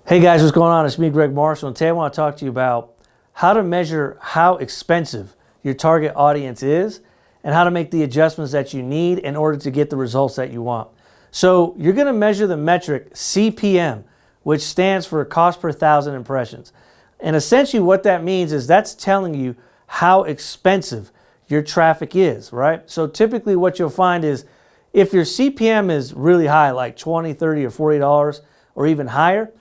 Hey guys, what's going on? It's me, Greg Marshall, and today I want to talk to you about how to measure how expensive your target audience is and how to make the adjustments that you need in order to get the results that you want. So you're going to measure the metric CPM, which stands for cost per thousand impressions. And essentially what that means is that's telling you how expensive your traffic is, right? So typically what you'll find is if your CPM is really high, like $20, $30, or $40 or even higher,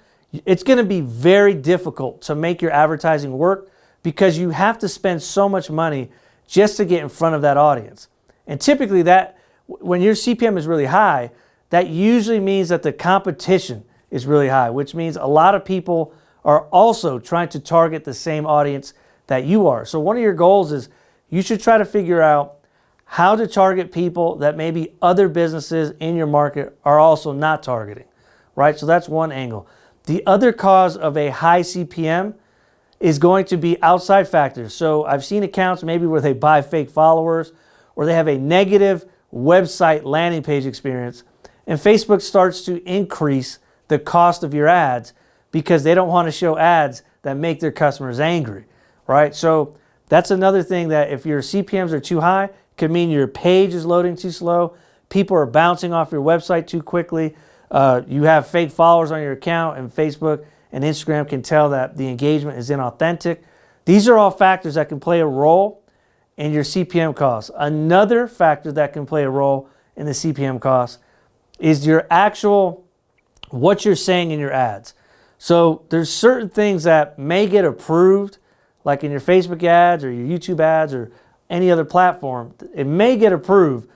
it's going to be very difficult to make your advertising work because you have to spend so much money just to get in front of that audience. And typically that, when your CPM is really high, that usually means that the competition is really high, which means a lot of people are also trying to target the same audience that you are. So one of your goals is you should try to figure out how to target people that maybe other businesses in your market are also not targeting, right? So that's one angle. The other cause of a high CPM is going to be outside factors. So I've seen accounts maybe where they buy fake followers or they have a negative website landing page experience, and Facebook starts to increase the cost of your ads because they don't want to show ads that make their customers angry, right? So that's another thing, that if your CPMs are too high, it could mean your page is loading too slow, people are bouncing off your website too quickly, you have fake followers on your account, and Facebook and Instagram can tell that the engagement is inauthentic. These are all factors that can play a role in your CPM costs. Another factor that can play a role in the CPM costs is your actual, what you're saying in your ads. So there's certain things that may get approved, like in your Facebook ads or your YouTube ads or any other platform. It may get approved,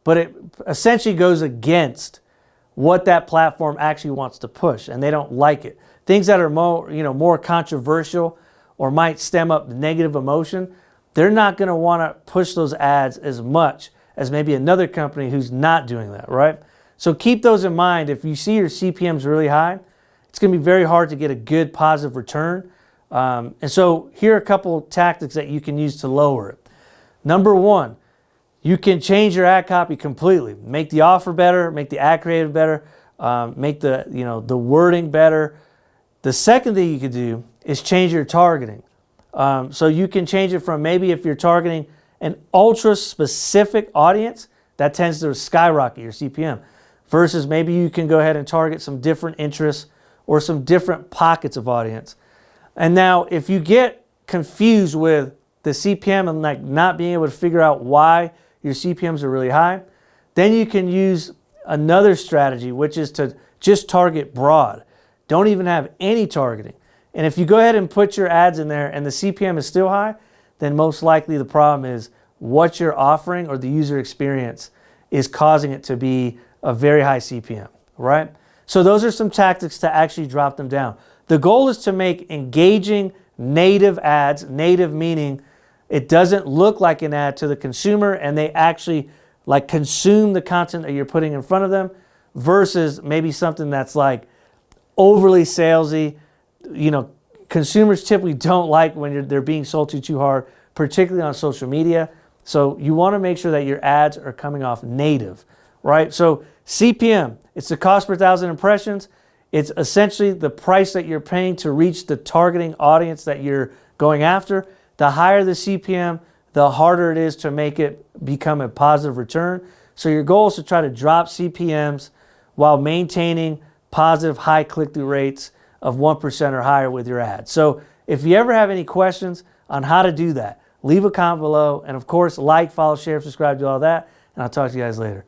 but it essentially goes against what that platform actually wants to push, and they don't like it. Things that are more controversial or might stem up negative emotion, they're not going to want to push those ads as much as maybe another company who's not doing that, right? So keep those in mind. If you see your CPMs really high, it's going to be very hard to get a good positive return. And so here are a couple tactics that you can use to lower it. Number one, you can change your ad copy completely. Make the offer better, make the ad creative better, make the wording better. The second thing you could do is change your targeting. So you can change it from, maybe if you're targeting an ultra specific audience, that tends to skyrocket your CPM, versus maybe you can go ahead and target some different interests or some different pockets of audience. And now if you get confused with the CPM and like not being able to figure out why your CPMs are really high, then you can use another strategy, which is to just target broad. Don't even have any targeting. And if you go ahead and put your ads in there and the CPM is still high, then most likely the problem is what you're offering or the user experience is causing it to be a very high CPM, right? So those are some tactics to actually drop them down. The goal is to make engaging native ads, native meaning it doesn't look like an ad to the consumer and they actually like consume the content that you're putting in front of them, versus maybe something that's like overly salesy. Consumers typically don't like when they're being sold to too hard, particularly on social media. So you want to make sure that your ads are coming off native, right? So CPM, it's the cost per thousand impressions. It's essentially the price that you're paying to reach the targeting audience that you're going after. The higher the CPM, the harder it is to make it become a positive return. So your goal is to try to drop CPMs while maintaining positive high click-through rates of 1% or higher with your ads. So if you ever have any questions on how to do that, leave a comment below. And of course, like, follow, share, subscribe, do all that. And I'll talk to you guys later.